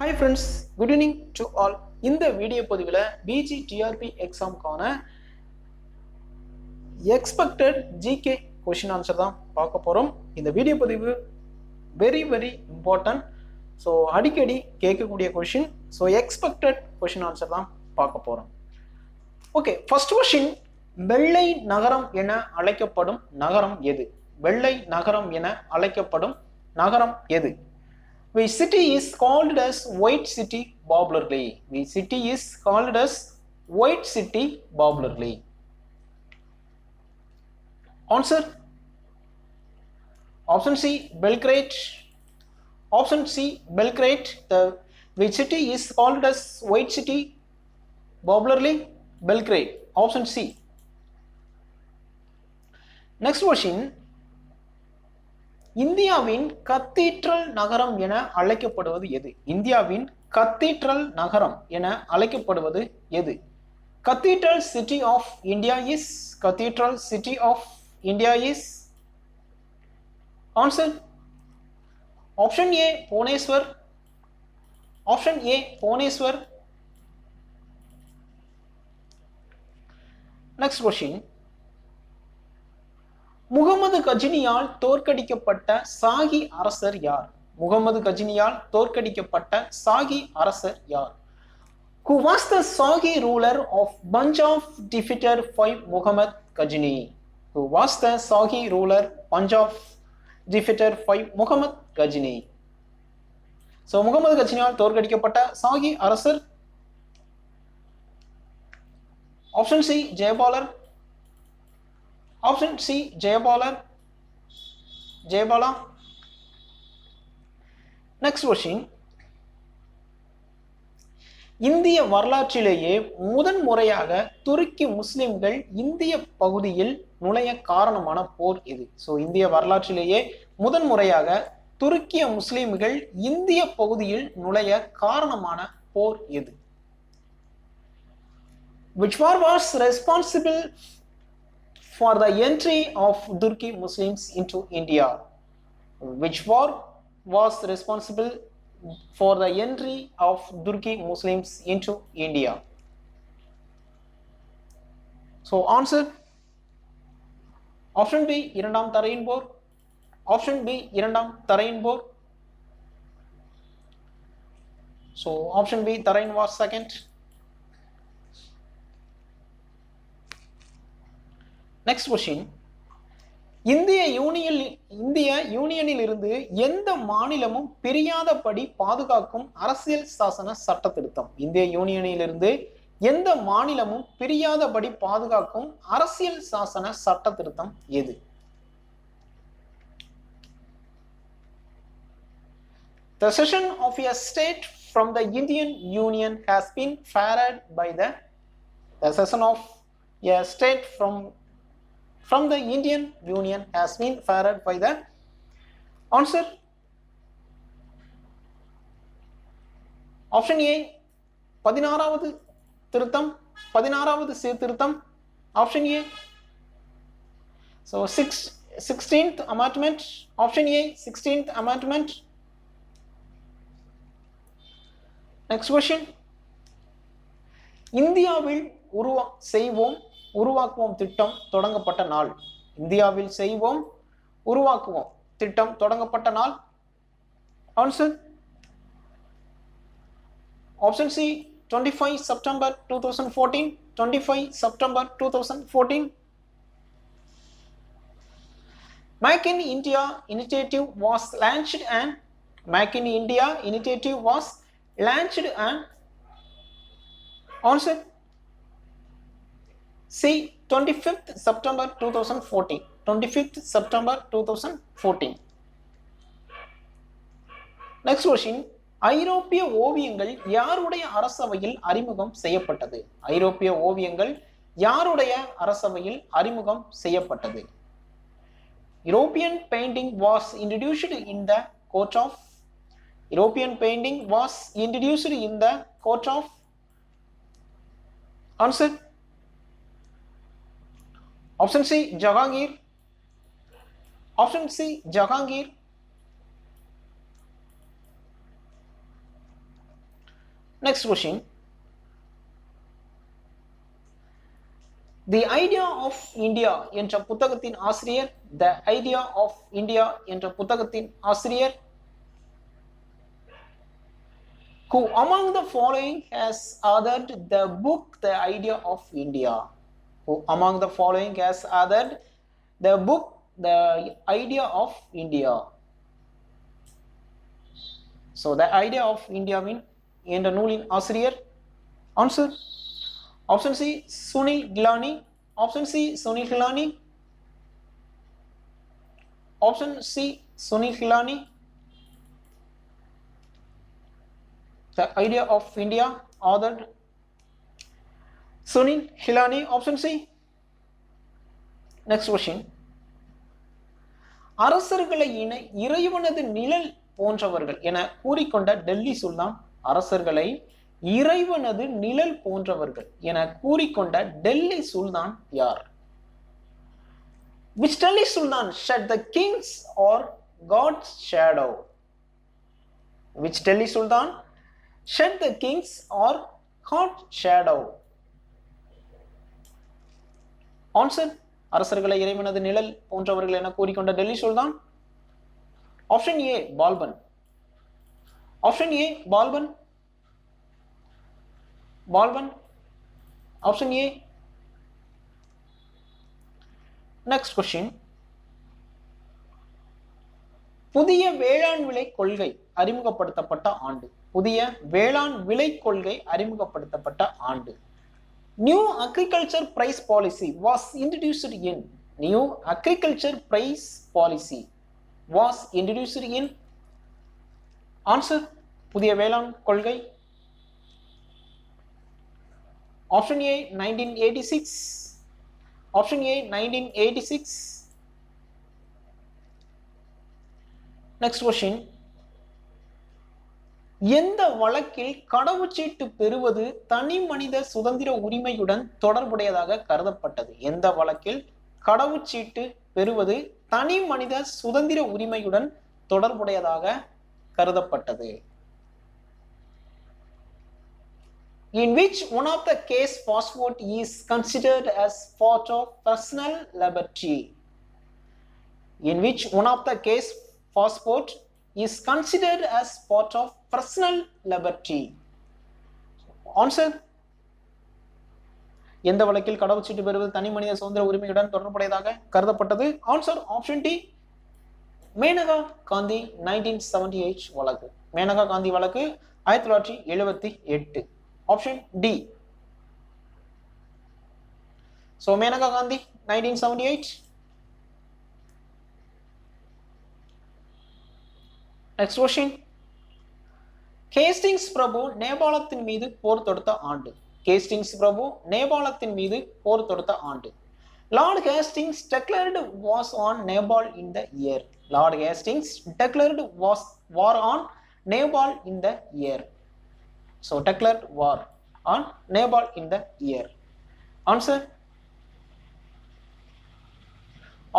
Hi friends, good evening to all. இந்த video பதிவில் PGTRB எக்ஸாமுக்கான எக்ஸ்பெக்டட் ஜிகே கொஷின் ஆன்சர் தான் பார்க்க போகிறோம். இந்த வீடியோ பதிவு வெரி இம்பார்ட்டன்ட். ஸோ அடிக்கடி கேட்கக்கூடிய question. So expected question answer தான் பார்க்க போகிறோம். ஓகே, ஃபர்ஸ்ட் கொஷின், வெள்ளை நகரம் என அழைக்கப்படும் நகரம் எது? வெள்ளை நகரம் என அழைக்கப்படும் நகரம் எது? Which city is called as White City popularly? Which city is called as White City popularly? Answer. Option C, Belgrade. Option C, Belgrade. Which city is called as White City popularly? Belgrade. Option C. Next question. இந்தியாவின் cathedral நகரம் என அழைக்கப்படுவது எது? இந்தியாவின் cathedral நகரம் என அழைக்கப்படுவது எது? Cathedral city of India is. Cathedral city of India is. Answer. Option A, Bhubaneswar. Option A, Bhubaneswar. Next question, Muhammad கஜினியால் தோற்கடிக்கப்பட்ட சாகி அரசர் யார்? முகமது கஜினியால் தோற்கடிக்கப்பட்ட சாகி அரசர் யார்? Who was the Sagi ruler of Punjab defeated by Muhammad Ghazini? Who was the Sagi ruler Punjab defeated by Muhammad Ghazini? So Mohammed கஜினியால் தோற்கடிக்கப்பட்ட சாகி அரசர். ஆப்ஷன் சி, ஜெயபாலர். ஆப்ஷன் சி, ஜெயபாலர். ஜெயபாலா. நெக்ஸ்ட் கொஸ்டின், இந்திய வரலாற்றிலேயே முதன் முறையாக துருக்கி முஸ்லிம்கள் இந்திய பகுதியில் நுழைய காரணமான போர் எது? ஸோ இந்திய வரலாற்றிலேயே முதன் முறையாக துருக்கிய முஸ்லிம்கள் இந்திய பகுதியில் நுழைய காரணமான போர் எது? Which war was responsible for the entry of Turki Muslims into India? Which war was responsible for the entry of Turki Muslims into India? So answer. Option B, இரண்டாம் தரையின் போர். Option B, இரண்டாம் தரையின் போர். So option B, தரையின் war second. Next question, இந்திய யூனியனில் இருந்து எந்த மாநிலமும் பிரியாதபடி பாதுகாக்கும் அரசியல் சாசன சட்ட திருத்தம்? இந்திய யூனியனில் இருந்து எந்த மாநிலமும் பிரியாதபடி பாதுகாக்கும் அரசியல் சாசன சட்ட திருத்தம் எது? The cession of a state from the Indian Union has been favored by the cession of a state from the Indian Union has been favored by the. Answer. Option A, 16வது திருத்தம். 16வது சீர்திருத்தம். Option A. So 16th amendment. Option A, 16th amendment. Next question, இந்தியாவில் உருவாக்குவோம் திட்டம் தொடங்கப்பட்ட நாள். இந்தியாவில் செய்வோம் உருவாக்குவோம் திட்டம் தொடங்கப்பட்ட நாள். Answer. Option C, 25 September 2014. 25 September 2014. Make in India initiative was launched and Make in India initiative was launched and. Answer. C, 25th September 2014. 25th September 2014. Next question, ஐரோப்பிய ஓவியங்கள் யாருடைய அரசவையில் அறிமுகம் செய்யப்பட்டது? ஐரோப்பிய ஓவியங்கள் யாருடைய அரசவையில் அறிமுகம் செய்யப்பட்டது? European painting was introduced in the court of. European painting was introduced in the court of. Answer. Option C, Jahangir. Option C, Jahangir. Next question. The Idea of India என்ற புத்தகத்தின் ஆசிரியர். The Idea of India என்ற புத்தகத்தின் ஆசிரியர். Who among the following has authored the book The Idea of India? Who among the following has authored the book The Idea of India? So The Idea of India mean என்ற நூலின் ஆசிரியர். Answer. Option C Sunil Gilani. Option C Sunil Gilani. Option C Sunil Gilani. The Idea of India authored Sunil Gilani. Option C. Next question. அரசர்களை இறைவனது நிழல் போன்றவர்கள் என கூறிக்கொண்ட டெல்லி சுல்தான். அரசர்களை இறைவனது நிழல் போன்றவர்கள் என கூறிக்கொண்ட டெல்லி சுல்தான் யார்? Which Delhi Sultan shed the king's or God's shadow? Which Delhi Sultan shed the king's or God's shadow? Answer. அரசர்களை இறைவனது நிழல் போன்றவர்கள் என கூறிக்கொண்ட டெல்லி சுல்தான். Option A Balban. Option A Balban. Balban. Option A. Next question. புதிய வேளாண் விலை கொள்கை அறிமுகப்படுத்தப்பட்ட ஆண்டு. புதிய வேளாண் விலை கொள்கை அறிமுகப்படுத்தப்பட்ட ஆண்டு. New agriculture price policy was introduced in. New agriculture price policy was introduced in. Answer. புதிய வேளாண் கொள்கை. Option A 1986. Option A 1986. Next question. எந்த வழக்கில் கடவுச்சீட்டு பெறுவது தனி மனித சுதந்திர உரிமையுடன் தொடர்புடையதாக கருதப்பட்டது? எந்த வழக்கில் கடவுச்சீட்டு பெறுவது தனி மனித சுதந்திர உரிமையுடன் தொடர்புடையதாக கருதப்பட்டது? In which one of the case passport is considered as part of personal liberty? In which one of the case passport is considered as part of personal liberty? Answer. எந்த வழக்கில் கடவுச்சீட்டு பெறுவது தனி மனித சுதந்திர உரிமையுடன் தொடர்புடையதாக கருதப்பட்டது? Answer. Option D Maneka Gandhi 1978 வழக்கு. மேனகா காந்தி வழக்கு 1978. Option D. So Maneka Gandhi 1978. Next question. Hastings பிரபு நேபாளத்தின் மீது போர் தொடுத்த ஆண்டு. Hastings பிரபு நேபாளத்தின் மீது போர் தொடுத்த ஆண்டு. Lord Hastings declared war on Nepal in the year. Lord Hastings declared war on Nepal in the year. So declared war on Nepal in the year. Answer.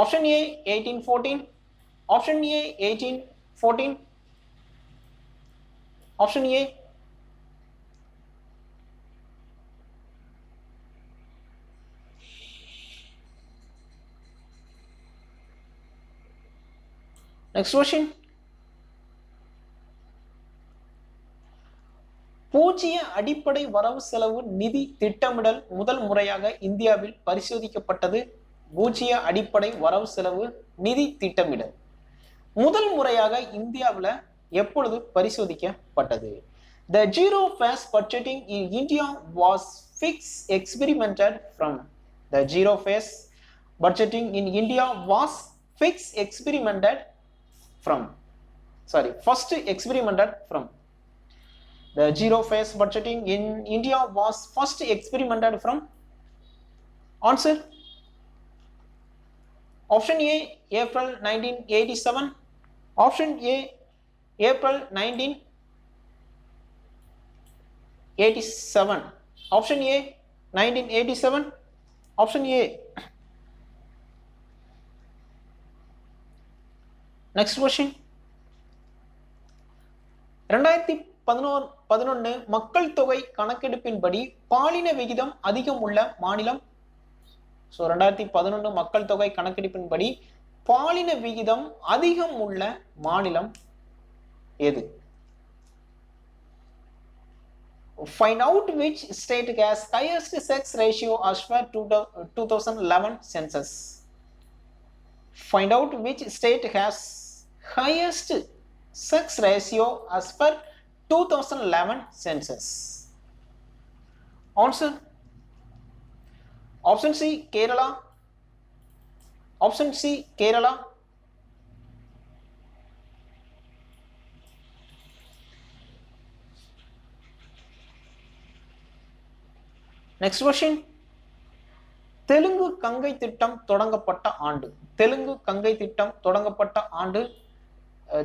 Option A 1814. Option A 1814. Option A. Next question. பூஜ்ஜிய அடிப்படை வரவு செலவு நிதி திட்டமிடல் முதல் முறையாக இந்தியாவில் பரிசோதிக்கப்பட்டது. பூஜ்ஜிய அடிப்படை வரவு செலவு நிதி திட்டமிடல் முதல் முறையாக இந்தியாவில் எப்பொழுது பரிசோதிக்கப்பட்டது? The zero phase budgeting in India was first experimented from. The zero phase budgeting in India was first experimented from. First experimented from. The zero phase budgeting in India was first experimented from. Answer. Option A April 1987. Option A April 1987. Option A 1987. Option A. Next question. 2011 மக்கள் தொகை கணக்கெடுப்பின்படி பாலின விகிதம் அதிகம் உள்ள மாநிலம். So 2011 மக்கள் தொகை கணக்கெடுப்பின்படி பாலின விகிதம் அதிகம் உள்ள மாநிலம் எது? Find out which state has highest sex ratio as per 2011 census. Find out which state has highest sex ratio as per 2011 census. Answer. Option C, Kerala. Option C, Kerala. Next question. Telugu Ganga திட்டம் தொடங்கப்பட்ட ஆண்டு. தெலுங்கு கங்கை திட்டம் தொடங்கப்பட்ட ஆண்டு.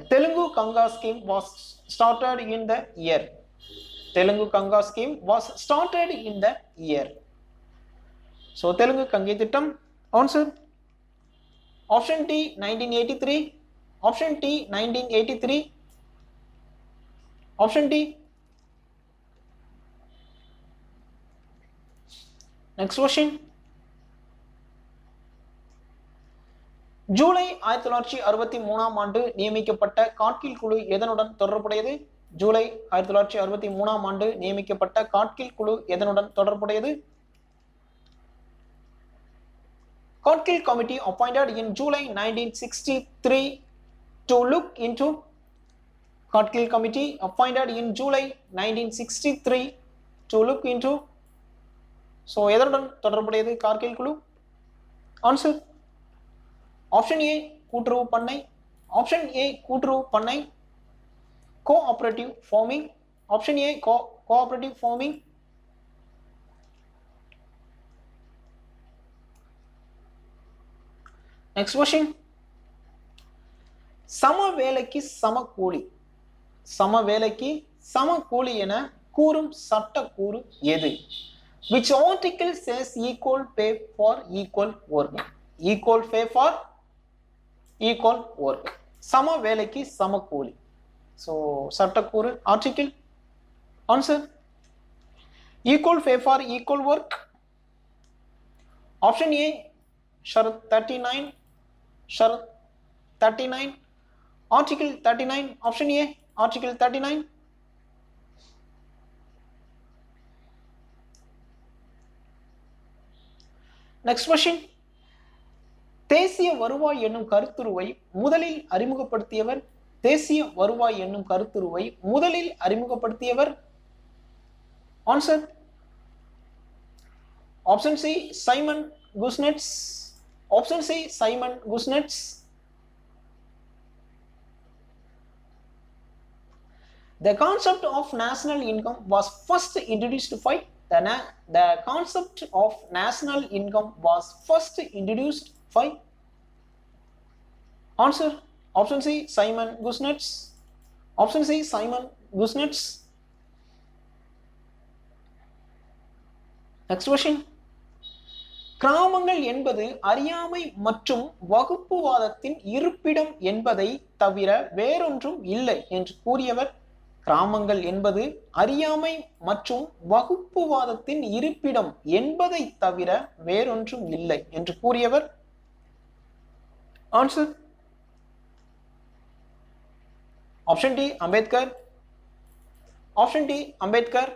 Telugu Kanga scheme was started in the year. Telugu Kanga scheme was started in the year. So Telugu Kanga Thittam. Answer. Option D 1983. Option D 1983. Option D. Next question. July 1963 ஆண்டு நியமிக்கப்பட்ட காட்கில் குழு எதனுடன் தொடர்புடையது? ஜூலை 1963 ஆண்டு நியமிக்கப்பட்ட காட்கில் குழு எதனுடன் தொடர்புடையது? Gadgil committee appointed in July 1963 to look into. Katkil committee appointed in July 1963 to look into. So எதனுடன் தொடர்புடையது காட்கில் குழு? Answer. Option A கூட்டுறவு பண்ணை. Option A கூட்டுறவு பண்ணை. Cooperative farming. Option A cooperative farming. Next question. சம வேலைக்கு சம கூலி. சம வேலைக்கு சம கூலி என கூறும் சட்டக்கூறு எது? Which article says equal pay for equal work? Equal pay for equal work. சம வேலைக்கு சம கூலி. So சட்டக்கூறு article. Answer. Equal pay for equal work. Option A Sharat 39. Sharat 39. Article 39. Option A Article 39. Next question. தேசிய வருவாய் என்னும் கருத்துருவை முதலில் அறிமுகப்படுத்தியவர்? தேசிய வருவாய் என்னும் கருத்துருவை முதலில் அறிமுகப்படுத்தியவர்? Answer. Option C Simon Kuznets. Option C Simon Kuznets. The concept of national income was first introduced by the concept of national income was first introduced by. Answer. Option C Simon Kuznets. Option C Simon Kuznets. Next question. கிராமங்கள் என்பது அறியாமை மற்றும் வகுப்புவாதத்தின் இருப்பிடம் என்பதை தவிர வேறொன்றும் இல்லை என்று கூறியவர்? கிராமங்கள் என்பது அறியாமை மற்றும் வகுப்புவாதத்தின் இருப்பிடம் என்பதை தவிர வேறொன்றும் இல்லை என்று கூறியவர்? Answer. Option D Ambedkar. Option D Ambedkar.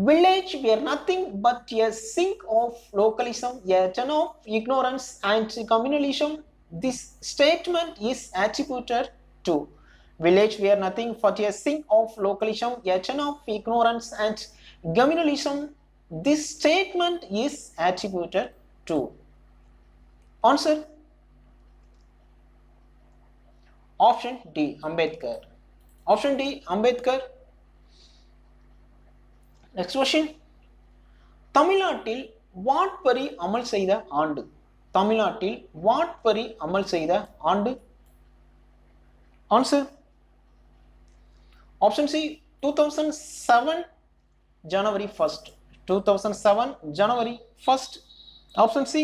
Village were nothing but a sink of localism, a ton of ignorance and communalism. This statement is attributed to. Village were nothing but a sink of localism, a ton of ignorance and communalism. This statement is attributed to. Answer. Option D Ambedkar. Option D Ambedkar. Next question. தமிழ்நாட்டில் what வரி அமல் செய்த ஆண்டு? தமிழ்நாட்டில் what வரி அமல் செய்த ஆண்டு? Answer. Option C 2007 January 1st. 2007 January 1st. Option C.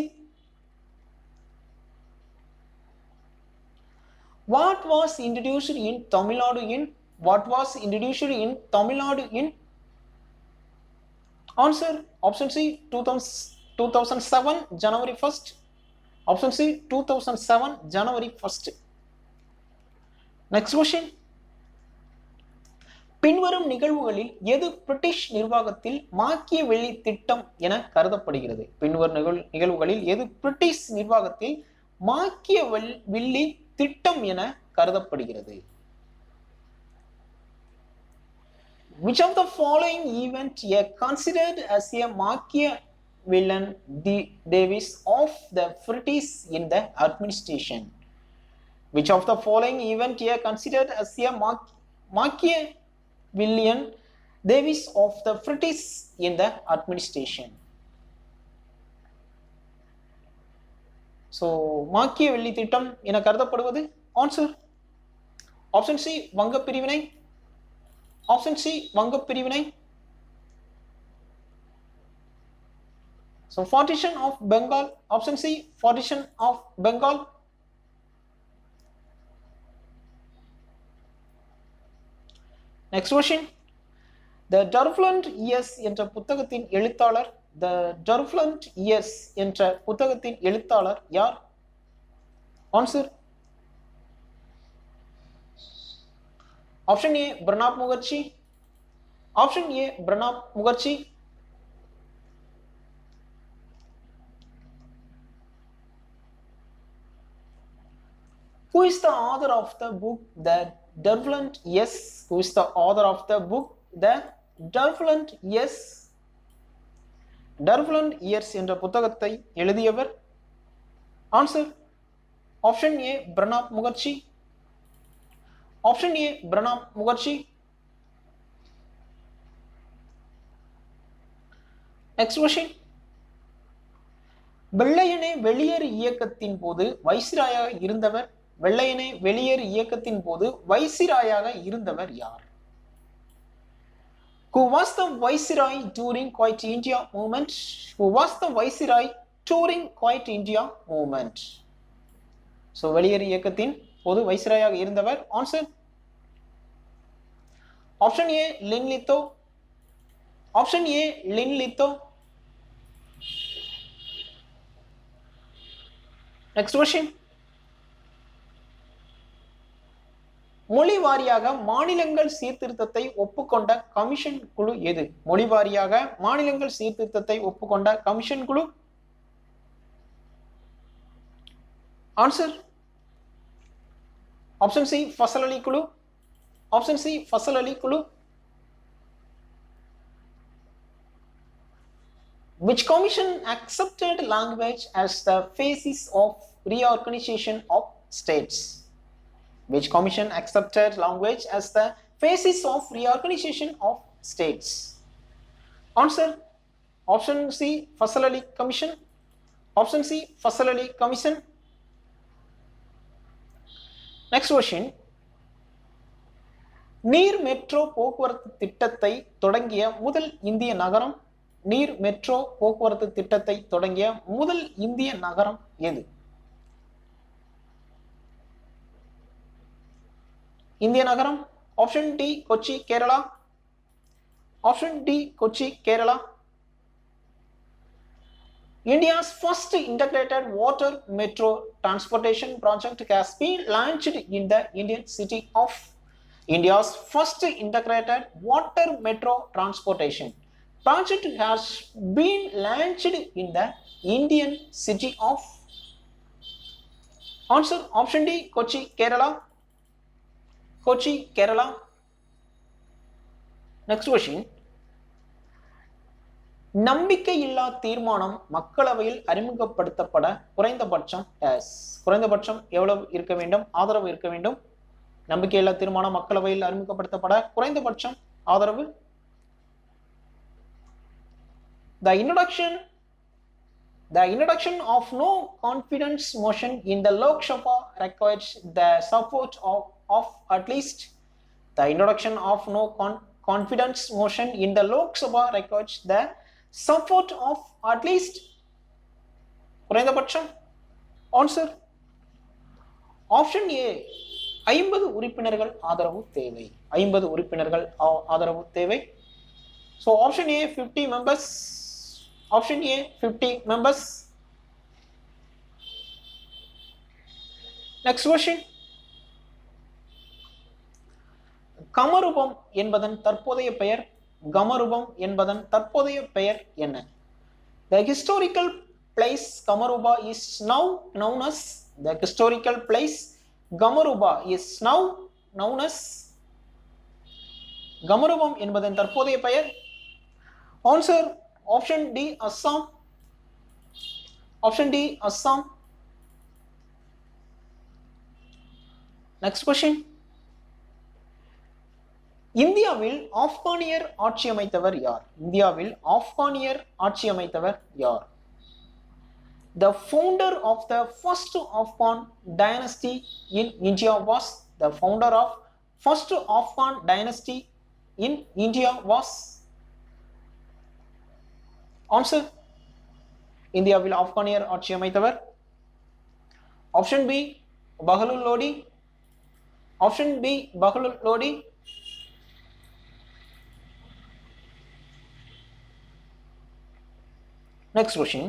What was introduced in Tamil Nadu in what was introduced in Tamil Nadu in answer option C 2007 January 1st. Option C 2007 January 1st. Next question. பின்வரும் நிகழ்வுகளில் எது British நிர்வாகத்தில் Machiavelli திட்டம் என கருதப்படுகிறது? பின்வரும் நிகழ்வுகளில் எது பிரிட்டிஷ் நிர்வாகத்தில் மாக்கியவெல்லி திட்டம் என கருதப்படுகிறது? Which of the following event are considered as a Machiavellian device of the British in the administration? Which of the following event are considered as a Machiavellian device of the British in the administration? So, Machiavelli திட்டம் என கருதப்படுவது answer option C வங்க பிரிவினை. Option C வங்க பிரிவினை. So partition of Bengal. Option C partition of Bengal. Next question. The Turbulent Years என்ற புத்தகத்தின் எழுத்தாளர் The Turbulent Years என்ற புத்தகத்தின் எழுத்தாளர் யார்? Answer option A Pranab Mukherjee. Option A Pranab Mukherjee. Who is the author of the book The Turbulent Years? Who is the author of the book The Turbulent Years? Turbulent Years என்ற புத்தகத்தை எழுதியவர்? Answer option A Pranab Mukherjee. Option A Pranab Mukherjee. Next question. வெள்ளையனே வெளியேறு இயக்கத்தின் போது வைசிராயாக இருந்தவர்? வெள்ளையனே வெளியேறு இயக்கத்தின் போது வைசிராயாக இருந்தவர் யார்? Who was the viceroy during Quiet India movement? Who was the viceroy during Quiet India movement? So வெளியேறு இயக்கத்தின் போது வைசிராயாக இருந்தவர்? Answer option A Linlithgow. Option A Linlithgow. Next question. மொழி வாரியாக மாநிலங்கள் சீர்திருத்தத்தை ஒப்புக்கொண்ட கமிஷன் குழு எது? மொழி வாரியாக மாநிலங்கள் சீர்திருத்தத்தை ஒப்புக்கொண்ட கமிஷன் குழு? ஆன்சர் ऑप्शन सी फसल अली कुलू. ऑप्शन सी फसल Ali Kullu. Which commission accepted language as the basis of reorganization of states? Which commission accepted language as the basis of reorganization of states? Answer option C फसल Ali commission. Option C फसल Ali commission. Next question. நீர் metro போக்குவரத்து திட்டத்தை தொடங்கிய முதல் இந்திய நகரம்? நீர் மெட்ரோ போக்குவரத்து திட்டத்தை தொடங்கிய முதல் இந்திய நகரம் எது? இந்திய நகரம் option D Kochi Kerala. Option D Kochi Kerala. India's first integrated water metro transportation project has been launched in the Indian city of. India's first integrated water metro transportation project has been launched in the Indian city of. Answer option D Kochi Kerala. Kochi Kerala. Next question. நம்பிக்கையில்லா தீர்மானம் மக்களவையில் அறிமுகப்படுத்தப்பட குறைந்தபட்சம் குறைந்தபட்சம் எவ்வளவு இருக்க வேண்டும்? ஆதரவு இருக்க வேண்டும். நம்பிக்கையில்லா தீர்மானம் மக்களவையில் அறிமுகப்படுத்தப்பட குறைந்தபட்சம் ஆதரவு. The introduction of no confidence motion in the Lok Sabha requires the support of at least. The introduction of no confidence motion in the Lok Sabha requires the support of at least குறைந்தபட்சம். Answer option ஏ 50 உறுப்பினர்கள் ஆதரவு தேவை. 50 உறுப்பினர்கள் ஆதரவு தேவை. So option A 50 members. Option A 50 members. Next question. கமரூபம் என்பதன் தற்போதைய பெயர். கமரூபம் என்பதன் தற்போதைய பெயர் என்ன? The historical place Kamaruba is now known as. The historical place Kamaruba is now known as. கமரூபம் என்பதன் தற்போதைய பெயர். Answer option D Assam. Option D Assam. Next question. இந்தியாவில் ஆப்கானியர் ஆட்சி அமைத்தவர் யார்? இந்தியாவில் ஆப்கானியர் ஆட்சி அமைத்தவர் யார்? The founder of the first Afghan dynasty in India was. The founder of first Afghan dynasty in India was. Answer. இந்தியாவில் ஆப்கானியர் ஆட்சி அமைத்தவர். Option B Bahlul Lodi. Option B Bahlul Lodi. Next question.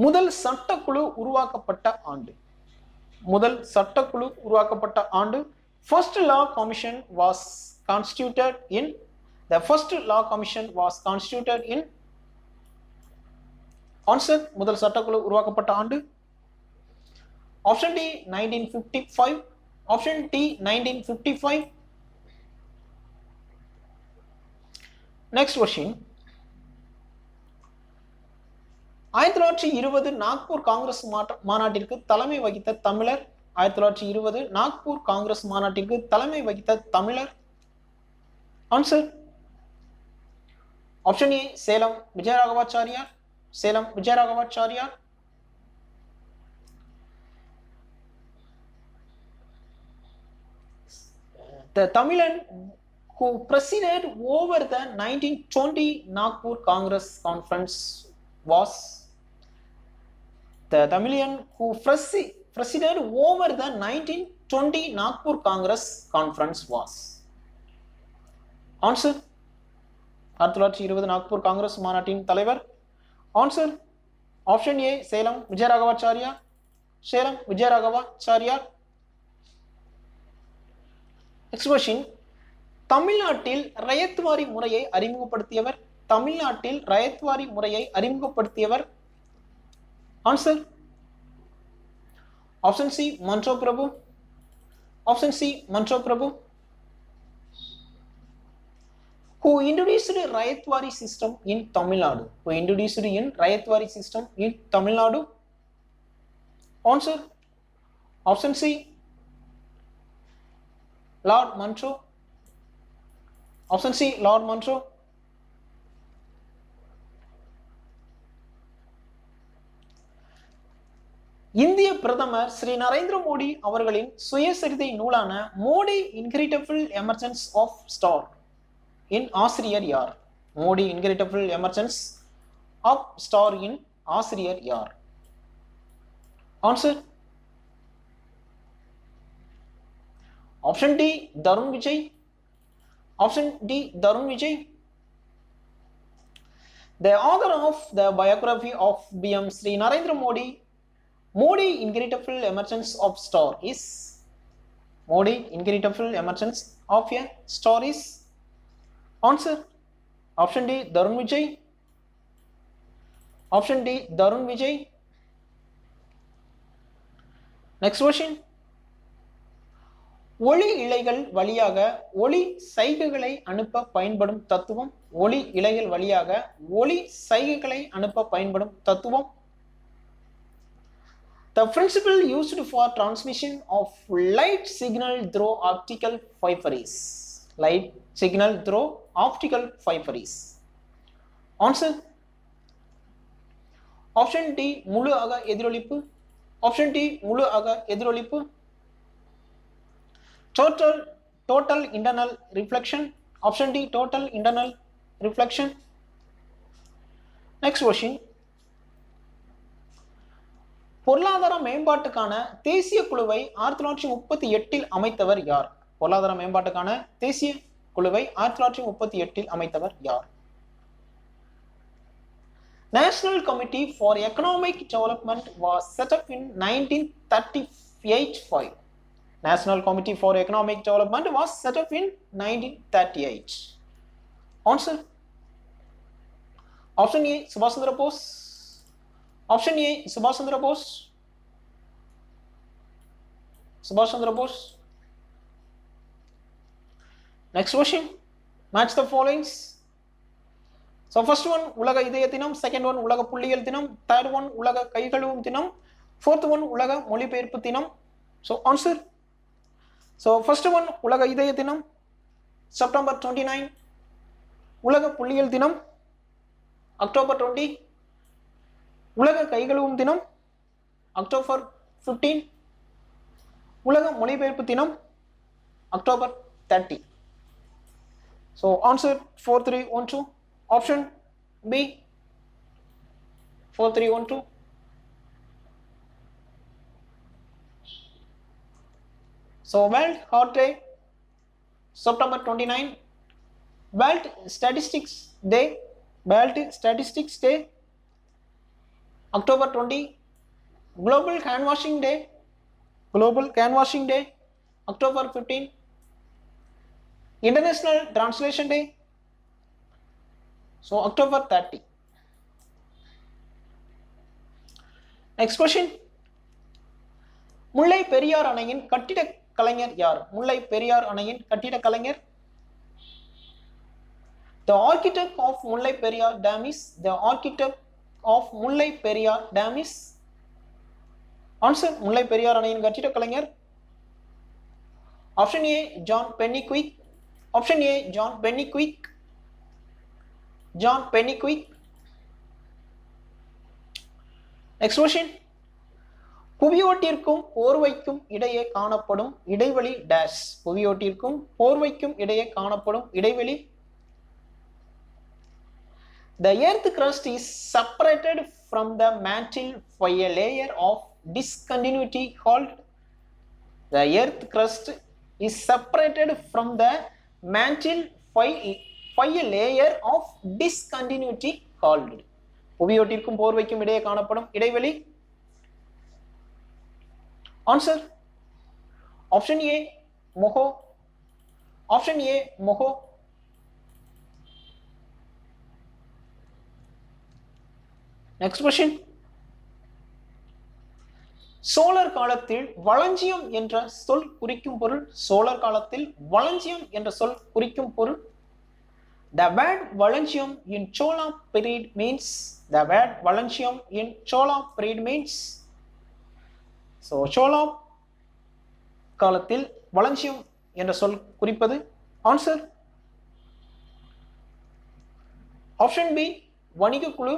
முதல் சட்டக்குழு உருவாக்கப்பட்ட ஆண்டு. முதல் சட்டக்குழு உருவாக்கப்பட்ட ஆண்டு. First law commission was constituted in. The first law commission was constituted in. Answer. முதல் சட்டக்குழு உருவாக்கப்பட்ட ஆண்டு. Option D 1955. Option D 1955. Next question. 1920 Nagpur Congress மாநாட்டிற்கு தலைமை வகித்த தமிழர். 1920 நாக்பூர் காங்கிரஸ் மாநாட்டிற்கு தலைமை வகித்த தமிழர். Answer. Option A Salem Vijayaraghavachariar. Salem Vijayaraghavachariar. The Tamilan who presided over the 1920 Nagpur Congress Conference was. The Tamilian who presided over the 1920 Nagpur Congress Conference was. Answer. 1920 Nagpur Congress மாநாட்டின் தலைவர். Answer. Option A Salem Vijayaraghavachariar. Salem Vijayaraghavachariar. Next question. தமிழ்நாட்டில் ரயத்வாரி முறையை அறிமுகப்படுத்தியவர். தமிழ்நாட்டில் ரயத்வாரி முறையை அறிமுகப்படுத்தியவர். ஆன்சர். ஆப்ஷன் சி மன்றோ பிரபு. Option C Munro பிரபு. Who introduced Rayatwari system in Tamil Nadu? Who introduced in Rayatwari system in Tamil Nadu? Answer. Option C Lord Monro. Option C Lord Monro. இந்திய பிரதமர் ஸ்ரீ நரேந்திர மோடி அவர்களின் சுயசரிதை நூலான Modi incredible emergence of star இன் ஆசிரியர் யார்? Modi incredible emergence of star இன் ஆசிரியர் யார்? Answer. Option D Tarun Vijay. Option D Tarun Vijay. The author of the biography of BM Sri Narendra Modi, Modi Incredible Emergence of Star is. Modi Incredible Emergence of a Star is. Answer. Option D Darun Vijay. Option D Darun Vijay. Next question. ஒளி இழைகள் வழியாக ஒளி சைகைகளை அனுப்ப பயன்படும் தத்துவம். ஒளி இழைகள் வழியாக ஒளி சைகைகளை அனுப்ப பயன்படும் தத்துவம். The principle used for transmission of light signal through optical fiber is. Light signal through optical fiber is. Answer. Option D முழு அக எதிரொலிப்பு. Option D முழு அக எதிரொலிப்பு. Total internal reflection. Option D total internal reflection. Next question. பொருளாதார மேம்பாட்டுக்கான தேசிய குழுவை 1938 அமைத்தவர் யார்? பொருளாதார மேம்பாட்டுக்கான தேசிய குழுவை 1938 அமைத்தவர் யார்? National Committee for Economic Development was set up in 1938. National Committee for Economic Development was set up in 1938. Answer. Option A, Subhash Chandra Bose. Option A, Subhash Chandra Bose. Subhash Chandra Bose. Next question. Match the followings. So first one, உலக இதய தினம். Second one, உலக புள்ளியியல் தினம். Third one, உலக கை கழுவும் தினம். Fourth one, உலக மொழிபெயர்ப்பு தினம். So answer. So first one, உலக இதய தினம், September 29. உலக புள்ளியியல் தினம், October 20. உலக கை கழுவும் தினம், October 15. உலக மொழிபெயர்ப்பு தினம், October 30. So answer 4312. Option B 4312. So World Heart Day, September 29. World Statistics Day, World Statistics Day, October 20. Global Canvassing Day, Global Canvassing Day, October 15. International Translation Day, so October 30. Next question. முல்லை பெரியார் அணையின் கட்டிட கலைஞர் யார்? முல்லை பெரியார் அணையின் கட்டிட கலைஞர். The architect of Mullai Periyar Dam is, the architect of Mullai Periyar Dam is. Answer. முல்லை பெரியார் அணையின் கட்டிட கலைஞர். Option A, John Pennington. Option A, John Pennington. John Pennington. Next question. புவியோட்டிற்கும் போர்வைக்கும் இடையே காணப்படும் இடைவெளி டேஷ். புவியோட்டிற்கும் போர்வைக்கும் இடையே காணப்படும் இடைவெளி. The earth crust is separated from the mantle by a layer of discontinuity called. The earth crust is separated from the mantle by a layer of discontinuity called. புவியோட்டிற்கும் போர்வைக்கும் இடையே காணப்படும் இடைவெளி. Answer. Option A, moho. Option A, moho. Next question. சோழர் காலத்தில் வளஞ்சியம் என்ற சொல் குறிக்கும் பொருள். சோழர் காலத்தில் வளஞ்சியம் என்ற சொல் குறிக்கும் பொருள். The word Valanchium in Chola period means. The word Valanchium in Chola period means. So Chola காலத்தில் வளஞ்சியம் என்ற சொல் குறிப்பது. Answer. Option B, வணிக குழு.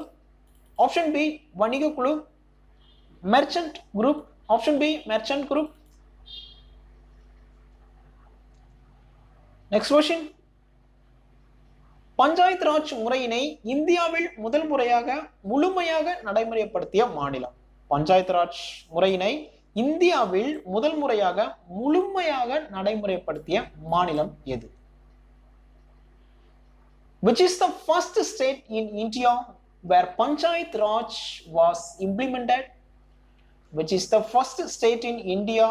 Option B, வணிக குழு. Merchant group. Option B, merchant group. Next question. Panchayat Raj முறையினை இந்தியாவில் முதல் முறையாக முழுமையாக நடைமுறைப்படுத்திய மாநிலம். பஞ்சாயத்து ராஜ் முறையினை இந்தியாவில் முதல் முறையாக முழுமையாக நடைமுறைப்படுத்திய மாநிலம் எது? Which is the first state in India where Panchayat Raj was implemented? Which is the first state in India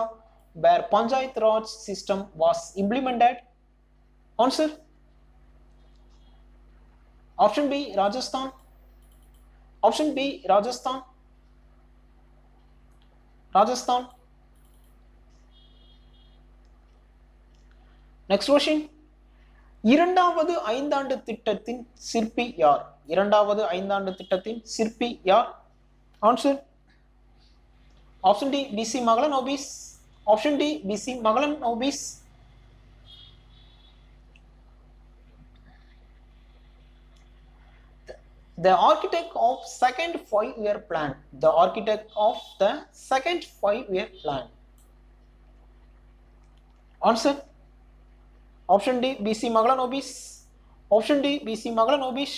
where Panchayat Raj system was implemented? Answer. Option B, Rajasthan. Option B, Rajasthan. Rajasthan. Next question. இரண்டாவது ஐந்தாண்டு திட்டத்தின் சிற்பி யார்? இரண்டாவது ஐந்தாண்டு திட்டத்தின் சிற்பி யார்? Answer. Option D, BC Mahalanobis. Option D, BC Mahalanobis. The architect of second 5-year plan. The architect of the second 5-year plan. Answer. Option D, BC Mahalanobis. Option D, BC Mahalanobis.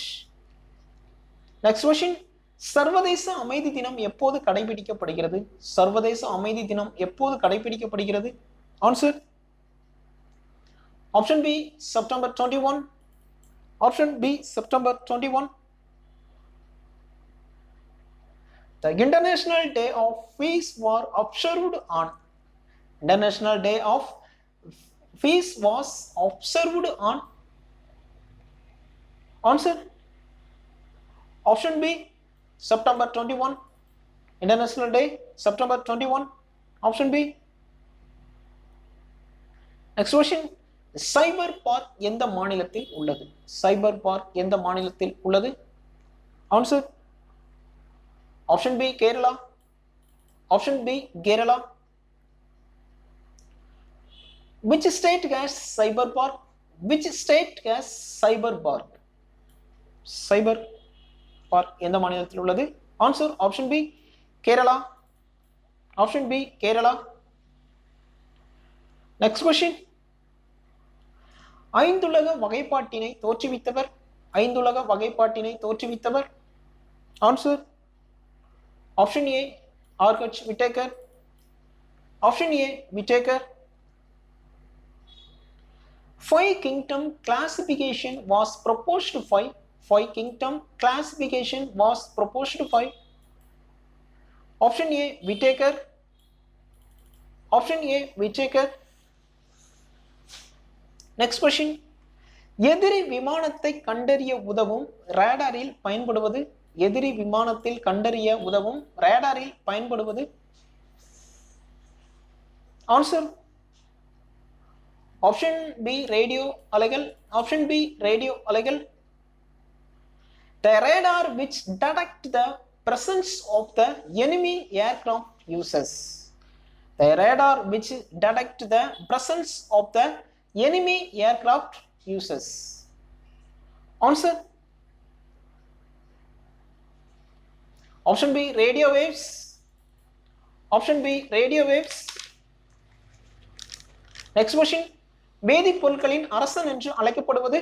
Next question. சர்வதேச அமைதி தினம் எப்போது கடைபிடிக்கப்படுகிறது? சர்வதேச அமைதி தினம் எப்போது கடைபிடிக்கப்படுகிறது? Answer option B September 21. Option B September 21. The International Day of Peace was observed on International Day of Peace was observed on answer option B September 21. International Day September 21. Option B. Next question. Cyber park எந்த மாநிலத்தில் உள்ளது? Cyber park எந்த மாநிலத்தில் உள்ளது? Answer option B Kerala. Option B Kerala. Which state has cyber park? Which state has cyber park? Cyber park எந்த மாநிலத்தில் உள்ளது? Answer option B Kerala. Option B Kerala. Next question. ஐந்துலக வகைப்பாட்டினை தோற்றுவித்தவர்? ஐந்துலக வகைப்பாட்டினை தோற்றுவித்தவர்? Answer option A RH Whittaker. Option A Whittaker. Five kingdom classification was proposed by Five kingdom classification was proposed by option A Whittaker. Option A Whittaker. Next question. எதிரி விமானத்தை கண்டறிய உதவும் ரேடாரில் பயன்படுவது? எதிரி விமானத்தில் கண்டறிய உதவும் ரேடாரில் பயன்படுவது? ஆன்சர் ஆப்ஷன் பி ரேடியோ அலைகள். ஆப்ஷன் பி ரேடியோ அலைகள். The radar which detect the presence of the enemy aircraft uses. The radar which detect the presence of the enemy aircraft uses. Answer. Option B radio waves. Option B radio waves. Next question. வேதிப்பொருட்களின் அரசன் என்று அழைக்கப்படுவது?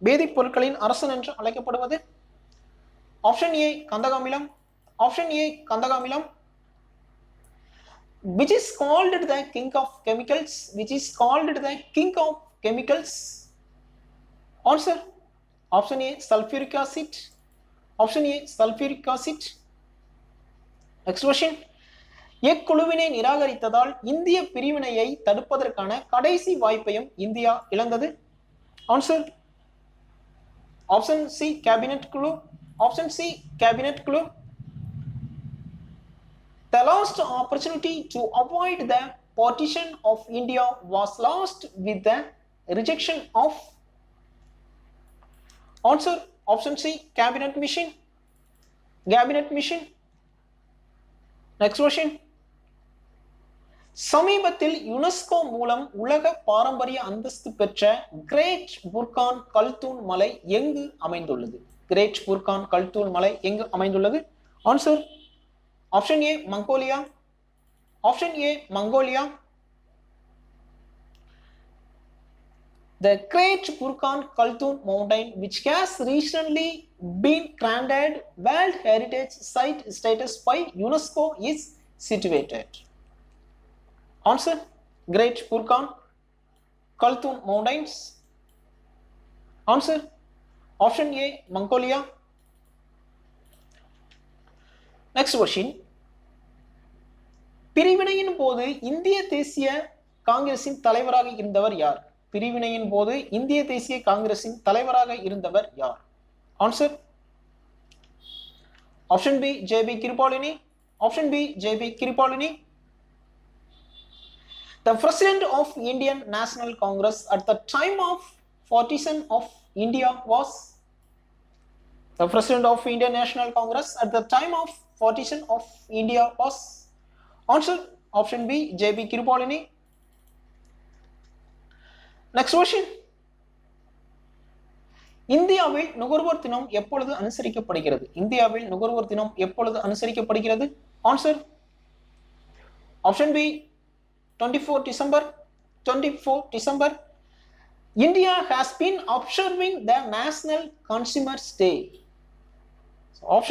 வேதிப்பொருட்களின் அரசன் என்று அழைக்கப்படுவது? Option A கந்தகாமிலம். Option A கந்தகாமிலம். Which is called the king of chemicals? Which is called the king of chemicals? Answer option A sulfuric acid. Option A sulfuric acid. Next question. எக்குழுவினை நிராகரித்ததால் இந்திய பிரிவினையை தடுப்பதற்கான கடைசி வாய்ப்பையும் இந்தியா இழந்தது? ஆன்சர் ஆப்ஷன் சி கேபினட் குழு. Option C cabinet குழு. The last opportunity to avoid the partition of India was lost with the rejection of answer option C cabinet mission. Cabinet mission. Next question. சமீபத்தில் UNESCO மூலம் உலக பாரம்பரிய அந்தஸ்து பெற்ற great Burkan கல்தூன் மலை எங்கு அமைந்துள்ளது? கிரேட் புர்கான் கல்தூன் மலை எங்கு அமைந்துள்ளது? Answer option A Mongolia. Option A Mongolia. The Great Burkhan Khaldun mountain, which has recently been granted World Heritage Site status by UNESCO, is situated. Answer: Great Burkhan Khaldun mountains. Answer: option A Mongolia. Next question. பிரிவினையின் போது இந்திய தேசிய காங்கிரசின் தலைவராக இருந்தவர் யார்? பிரிவினையின் போது இந்திய தேசிய காங்கிரசின் தலைவராக இருந்தவர் யார்? Answer option B J B. Kripalani. Option B J B. Kripalani. The president of Indian National Congress at the time of partition of India was? The president of Indian National Congress at the time of partition of India was? Answer option B JP. Kripalani. Next question. இந்தியாவில் நுகர்வோர் தினம் எப்பொழுது அனுசரிக்கப்படுகிறது? இந்தியாவில் நுகர்வோர் தினம் எப்பொழுது அனுசரிக்கப்படுகிறது? Answer option B 24 December. 24 December. India has been observing the National Consumers Day. So option